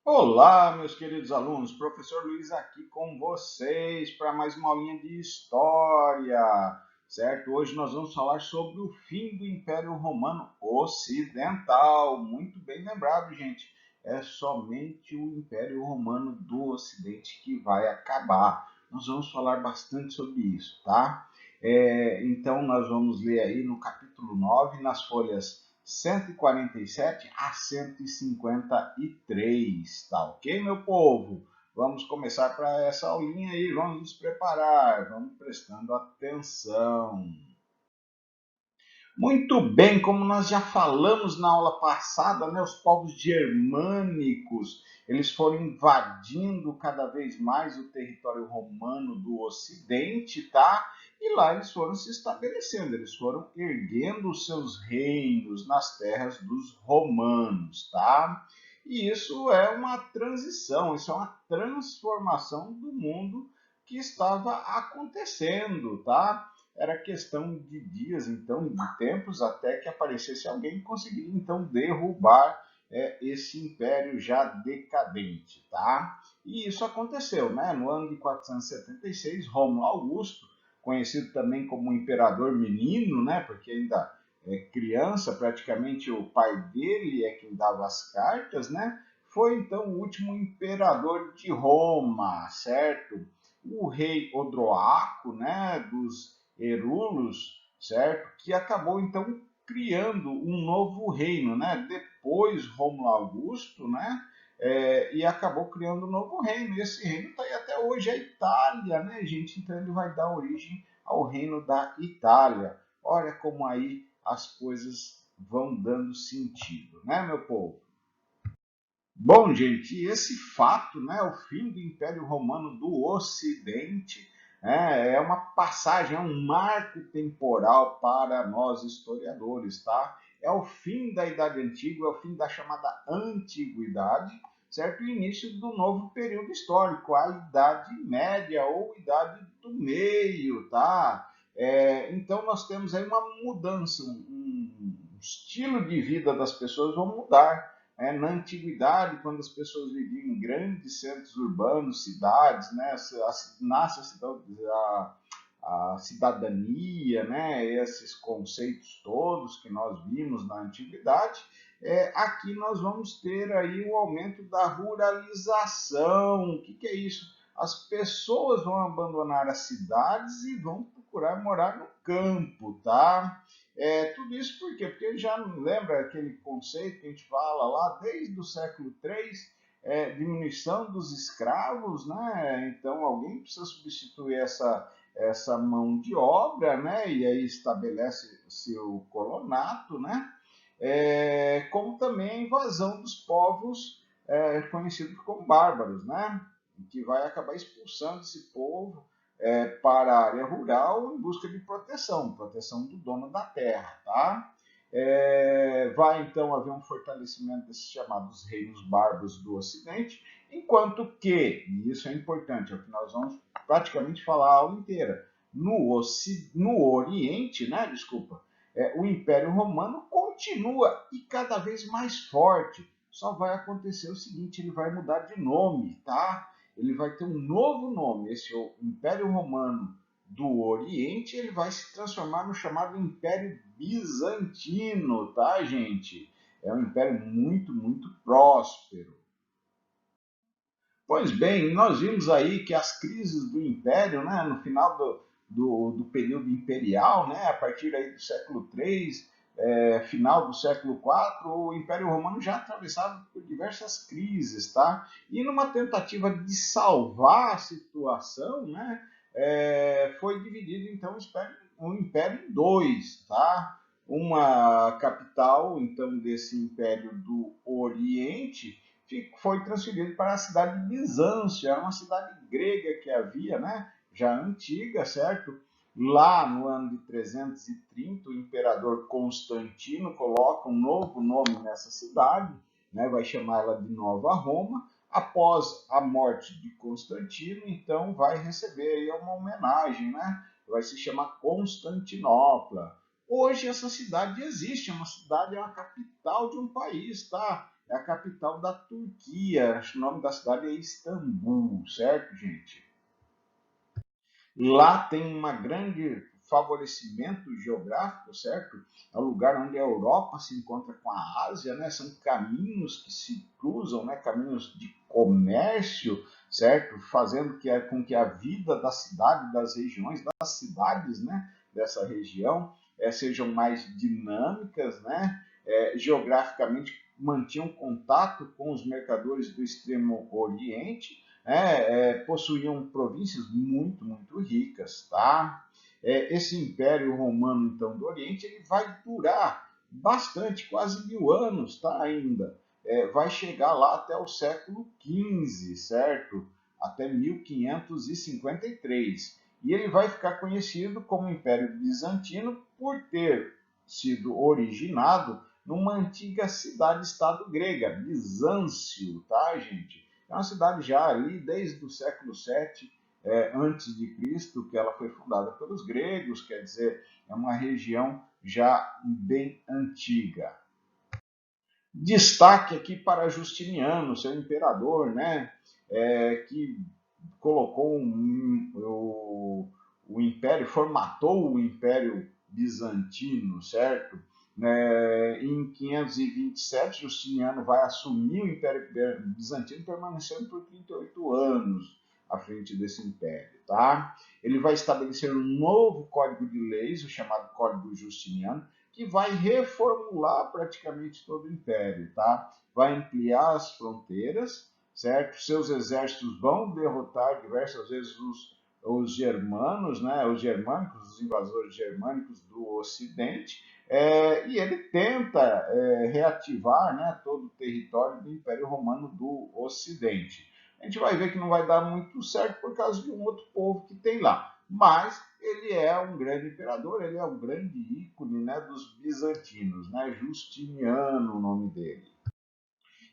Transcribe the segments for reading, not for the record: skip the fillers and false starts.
Olá, meus queridos alunos, professor Luiz aqui com vocês para mais uma aulinha de história, certo? Hoje nós vamos falar sobre o fim do Império Romano Ocidental. Muito bem lembrado, gente. É somente o Império Romano do Ocidente que vai acabar. Nós vamos falar bastante sobre isso, tá? Então, nós vamos ler aí no capítulo 9, nas folhas 147 a 153, tá ok, meu povo? Vamos começar para essa aulinha aí, vamos nos preparar, vamos prestando atenção. Muito bem, como nós já falamos na aula passada, né, os povos germânicos, eles foram invadindo cada vez mais o território romano do Ocidente, tá? E lá eles foram se estabelecendo, eles foram erguendo os seus reinos nas terras dos romanos, tá? E isso é uma transição, isso é uma transformação do mundo que estava acontecendo, tá? Era questão de dias, então, de tempos, até que aparecesse alguém que conseguiria, então, derrubar esse império já decadente, tá? E isso aconteceu, né? No ano de 476, Rômulo Augusto, conhecido também como Imperador Menino, né? Porque ainda é criança, praticamente o pai dele é quem dava as cartas, né? Foi, então, o último imperador de Roma, certo? O rei Odroaco, né, dos Herulos, certo? Que acabou então criando um novo reino, né? Depois Rômulo Augusto, né? E acabou criando um novo reino. E esse reino está aí até hoje, a Itália, né, gente? Então ele vai dar origem ao reino da Itália. Olha como aí as coisas vão dando sentido, né, meu povo? Bom, gente, esse fato, né, o fim do Império Romano do Ocidente, é uma passagem, é um marco temporal para nós historiadores, tá? É o fim da Idade Antiga, é o fim da chamada Antiguidade, certo? O início do novo período histórico, a Idade Média ou Idade do Meio, tá? Então nós temos aí uma mudança, um estilo de vida das pessoas vão mudar. Na antiguidade, quando as pessoas viviam em grandes centros urbanos, cidades, né, nasce a cidadania, né, esses conceitos todos que nós vimos na antiguidade, aqui nós vamos ter aí o aumento da ruralização. O que é isso? As pessoas vão abandonar as cidades e vão procurar morar no campo, tá? Tudo isso por quê? Porque já lembra aquele conceito que a gente fala lá desde o século III, diminuição dos escravos, né? Então alguém precisa substituir essa mão de obra, né? E aí estabelece-se o colonato, né? Como também a invasão dos povos conhecidos como bárbaros, né? Que vai acabar expulsando esse povo para a área rural em busca de proteção, proteção do dono da terra, tá? Vai então haver um fortalecimento desses chamados reinos bárbaros do Ocidente, enquanto que, e isso é importante, é o que nós vamos praticamente falar a aula inteira, no Oriente, né, desculpa, o Império Romano continua e cada vez mais forte. Só vai acontecer o seguinte, ele vai mudar de nome, tá? Ele vai ter um novo nome. Esse Império Romano do Oriente, ele vai se transformar no chamado Império Bizantino, tá, gente? É um império muito, muito próspero. Pois bem, nós vimos aí que as crises do Império, né, no final do período imperial, né, a partir aí do século III, final do século IV, o Império Romano já atravessava por diversas crises, tá? E numa tentativa de salvar a situação, né, foi dividido então o Império em dois, tá? Uma capital, então, desse Império do Oriente foi transferido para a cidade de Bizâncio, era uma cidade grega que havia, né, já antiga, certo? Lá no ano de 330, o imperador Constantino coloca um novo nome nessa cidade, né, vai chamá-la de Nova Roma. Após a morte de Constantino, então vai receber aí uma homenagem, né? Vai se chamar Constantinopla. Hoje essa cidade existe, é uma cidade, é uma capital de um país, tá? é a capital da Turquia. O nome da cidade é Istambul, certo, gente? Lá tem um grande favorecimento geográfico, certo? É o lugar onde a Europa se encontra com a Ásia, né? São caminhos que se cruzam, né? Caminhos de comércio, certo? Fazendo com que a vida da cidade, das regiões, das cidades, né? Dessa região sejam mais dinâmicas, né? Geograficamente mantinham contato com os mercadores do Extremo Oriente, possuíam províncias muito ricas, tá? Esse Império Romano, então, do Oriente, ele vai durar bastante, quase 1000 anos, tá? Ainda. Vai chegar lá até o século XV, certo? Até 1553. E ele vai ficar conhecido como Império Bizantino por ter sido originado numa antiga cidade-estado grega, Bizâncio, tá, gente? É uma cidade já ali desde o século VII antes de Cristo, que ela foi fundada pelos gregos, quer dizer, é uma região já bem antiga. Destaque aqui para Justiniano, seu imperador, né, que colocou o império, formatou o Império Bizantino, certo? Em 527, Justiniano vai assumir o Império Bizantino, permanecendo por 38 anos à frente desse império, tá? Ele vai estabelecer um novo código de leis, o chamado Código Justiniano, que vai reformular praticamente todo o império, tá? Vai ampliar as fronteiras, certo? Seus exércitos vão derrotar diversas vezes os germanos, né? Os germânicos, os invasores germânicos do Ocidente, e ele tenta reativar, né, todo o território do Império Romano do Ocidente. A gente vai ver que não vai dar muito certo por causa de um outro povo que tem lá. Mas ele é um grande imperador, ele é um grande ícone, né, dos bizantinos, né? Justiniano, o nome dele.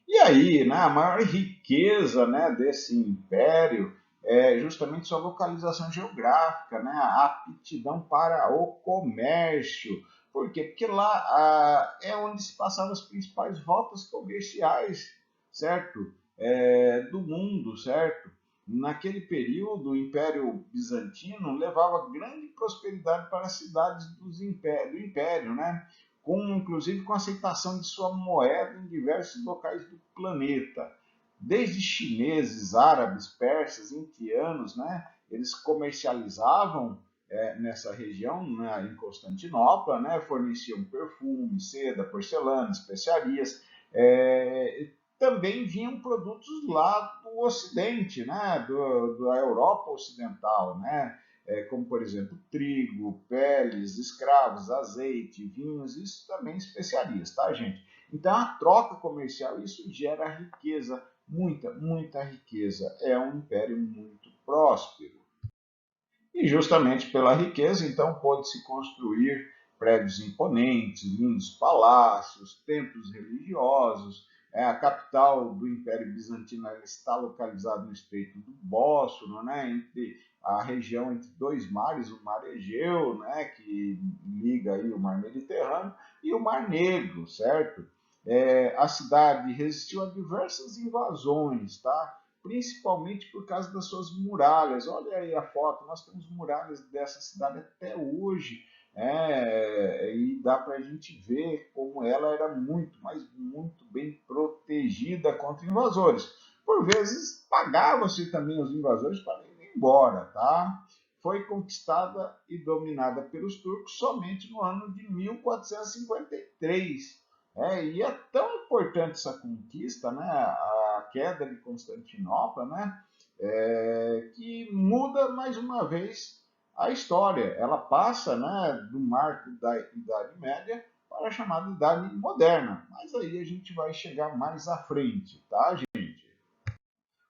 E aí, né, a maior riqueza, né, desse império é justamente sua localização geográfica, né, a aptidão para o comércio. Por quê? Porque lá é onde se passavam as principais rotas comerciais, certo? Do mundo, certo? Naquele período, o Império Bizantino levava grande prosperidade para as cidades do Império, né? Inclusive com a aceitação de sua moeda em diversos locais do planeta. Desde chineses, árabes, persas, indianos, né? Eles comercializavam nessa região, né, em Constantinopla, né? Forneciam perfume, seda, porcelana, especiarias. Também vinham produtos lá do Ocidente, né? Da Europa Ocidental, né? Como, por exemplo, trigo, peles, escravos, azeite, vinhos, isso também especiarias, tá, gente? Então, a troca comercial, isso gera riqueza, muita riqueza. É um império muito próspero. E justamente pela riqueza, então, pôde-se construir prédios imponentes, lindos palácios, templos religiosos. A capital do Império Bizantino está localizada no Estreito do Bósforo, né, entre a região entre dois mares, o Mar Egeu, né, que liga aí o Mar Mediterrâneo, e o Mar Negro, certo? A cidade resistiu a diversas invasões, tá? Principalmente por causa das suas muralhas. Olha aí a foto, nós temos muralhas dessa cidade até hoje, e dá para a gente ver como ela era muito bem protegida contra invasores. Por vezes pagavam-se também os invasores para ir embora, tá? Foi conquistada e dominada pelos turcos somente no ano de 1453. E é tão importante essa conquista, né, a queda de Constantinopla, né, que muda mais uma vez a história. Ela passa, né, do marco da Idade Média para a chamada Idade Moderna. Mas aí a gente vai chegar mais à frente, tá, gente?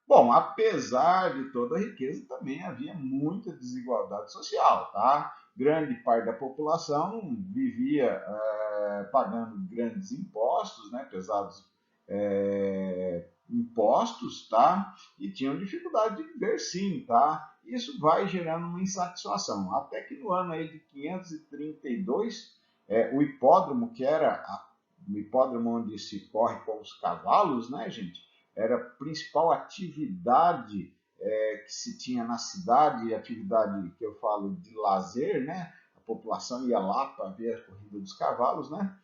Bom, apesar de toda a riqueza, também havia muita desigualdade social, tá? Grande parte da população vivia pagando grandes impostos, né? Pesados impostos, tá? E tinham dificuldade de viver sim, tá? Isso vai gerando uma insatisfação. Até que no ano aí de 532, o hipódromo, que era no hipódromo onde se corre com os cavalos, né, gente? Era a principal atividade que se tinha na cidade, atividade que eu falo de lazer, né? A população ia lá para ver a corrida dos cavalos, né?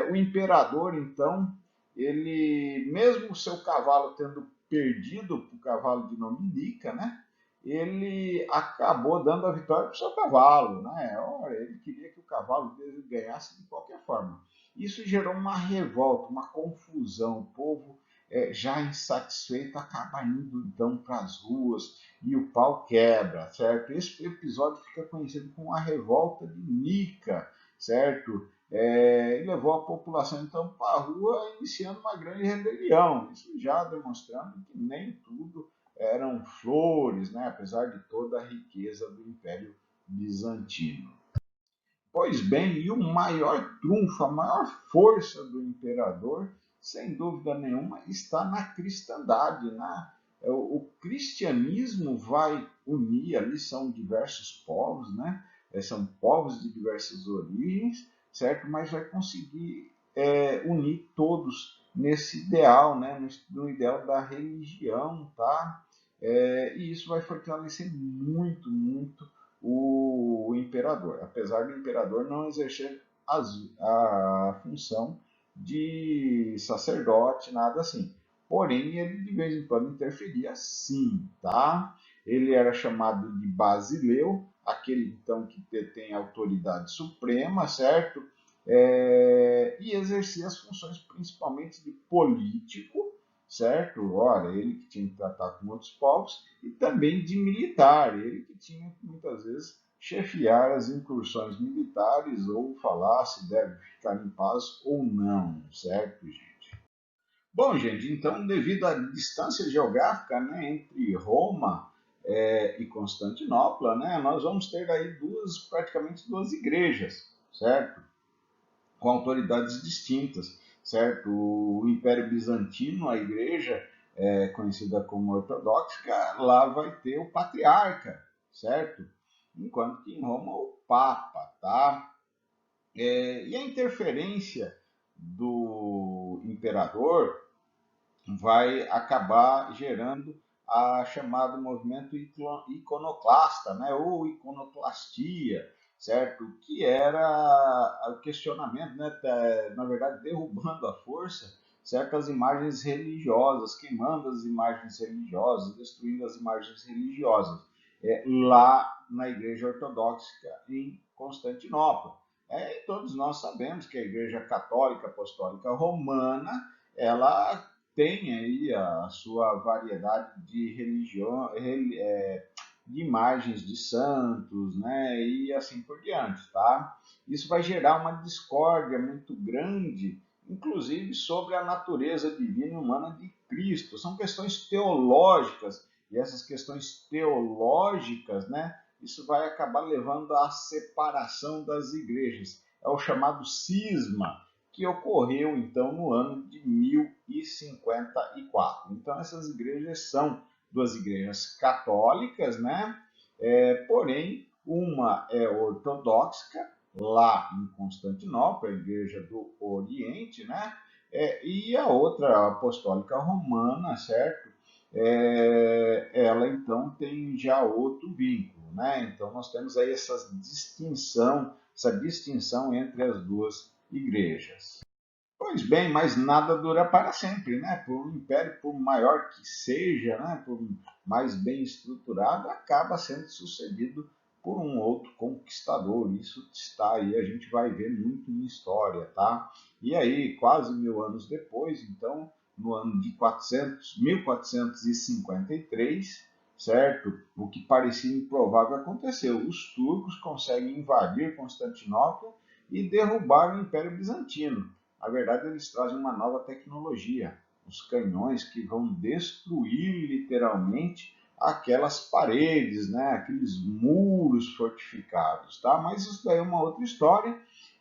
O imperador, então, ele, mesmo o seu cavalo tendo perdido para o cavalo de nome Nica, né? Ele acabou dando a vitória para o seu cavalo, né? Ora, ele queria que o cavalo dele ganhasse de qualquer forma. Isso gerou uma revolta, uma confusão. O povo, já insatisfeito, acaba indo então para as ruas e o pau quebra, certo? Esse episódio fica conhecido como a Revolta de Nica, certo? E levou a população então para a rua, iniciando uma grande rebelião. Isso já demonstrando que nem tudo eram flores, né? Apesar de toda a riqueza do Império Bizantino. Pois bem, e o maior trunfo, a maior força do imperador, sem dúvida nenhuma, está na cristandade. O cristianismo vai unir, ali são diversos povos, né? São povos de diversas origens, certo? Mas vai conseguir unir todos nesse ideal, né? No ideal da religião, tá? E isso vai fortalecer muito, muito o imperador, apesar do imperador não exercer a função de sacerdote, nada assim. Porém, ele de vez em quando interferia sim, tá? Ele era chamado de Basileu, aquele então que detém a autoridade suprema, certo? E exercia as funções principalmente de político, certo? Olha, ele que tinha que tratar com outros povos, e também de militar, ele que tinha que muitas vezes chefiar as incursões militares ou falar se deve ficar em paz ou não, certo, gente? Bom, gente, então devido à distância geográfica, né, entre Roma e Constantinopla, né, nós vamos ter aí praticamente duas igrejas, certo? Com autoridades distintas, certo? O Império Bizantino, a igreja conhecida como ortodoxa, lá vai ter o patriarca, certo? Enquanto que em Roma o papa, tá? E a interferência do imperador vai acabar gerando a chamado movimento iconoclasta, né, ou iconoclastia, certo? Que era o questionamento, né, na verdade derrubando à força certas imagens religiosas, queimando as imagens religiosas, destruindo as imagens religiosas, lá na Igreja Ortodoxa em Constantinopla. E todos nós sabemos que a Igreja Católica Apostólica Romana ela tem aí a sua variedade de religião, de imagens de santos, né, e assim por diante, tá? Isso vai gerar uma discórdia muito grande, inclusive sobre a natureza divina e humana de Cristo. São questões teológicas, e essas questões teológicas, né, isso vai acabar levando à separação das igrejas. É o chamado cisma, que ocorreu então no ano de 1054. Então essas igrejas são duas igrejas católicas, né? Porém, uma é ortodoxa, lá em Constantinopla, a igreja do Oriente, né? E a outra apostólica romana, certo? Ela então tem já outro vínculo, né? Então nós temos aí essa distinção entre as duas igrejas. Pois bem, mas nada dura para sempre, né? Por um império, por maior que seja, né? Por mais bem estruturado, acaba sendo sucedido por um outro conquistador. Isso está aí, a gente vai ver muito em história, tá? E aí, quase 1000 anos depois, então, no ano de 1453, certo? O que parecia improvável aconteceu. Os turcos conseguem invadir Constantinopla e derrubar o Império Bizantino. Na verdade, eles trazem uma nova tecnologia, os canhões que vão destruir literalmente aquelas paredes, né, aqueles muros fortificados, tá? Mas isso daí é uma outra história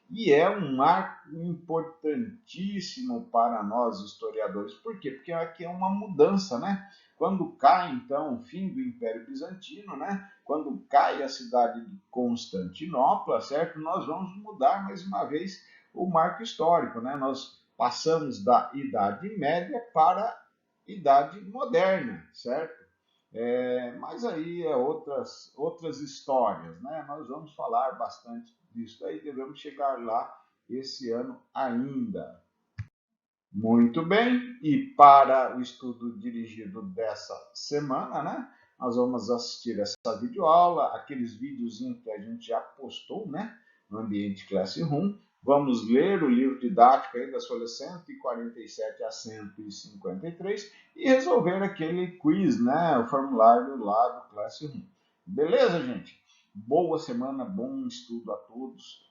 e é um marco importantíssimo para nós historiadores. Por quê? Porque aqui é uma mudança, né? Quando cai, então, o fim do Império Bizantino, né? Quando cai a cidade de Constantinopla, certo? Nós vamos mudar mais uma vez o marco histórico, né? Nós passamos da Idade Média para a Idade Moderna, certo? Mas aí é outras histórias, né? Nós vamos falar bastante disso aí, devemos chegar lá esse ano ainda. Muito bem, e para o estudo dirigido dessa semana, né? Nós vamos assistir essa videoaula, aqueles videozinhos que a gente já postou, né? No ambiente Classroom. Vamos ler o livro didático aí das folhas 147 a 153 e resolver aquele quiz, né? O formulário lá do Classroom. Beleza, gente? Boa semana, bom estudo a todos.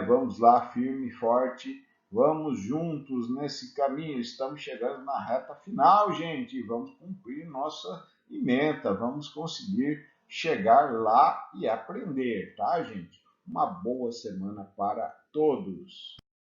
Vamos lá, firme e forte. Vamos juntos nesse caminho. Estamos chegando na reta final, gente. Vamos cumprir nossa meta. Vamos conseguir chegar lá e aprender, tá, gente? Uma boa semana para todos.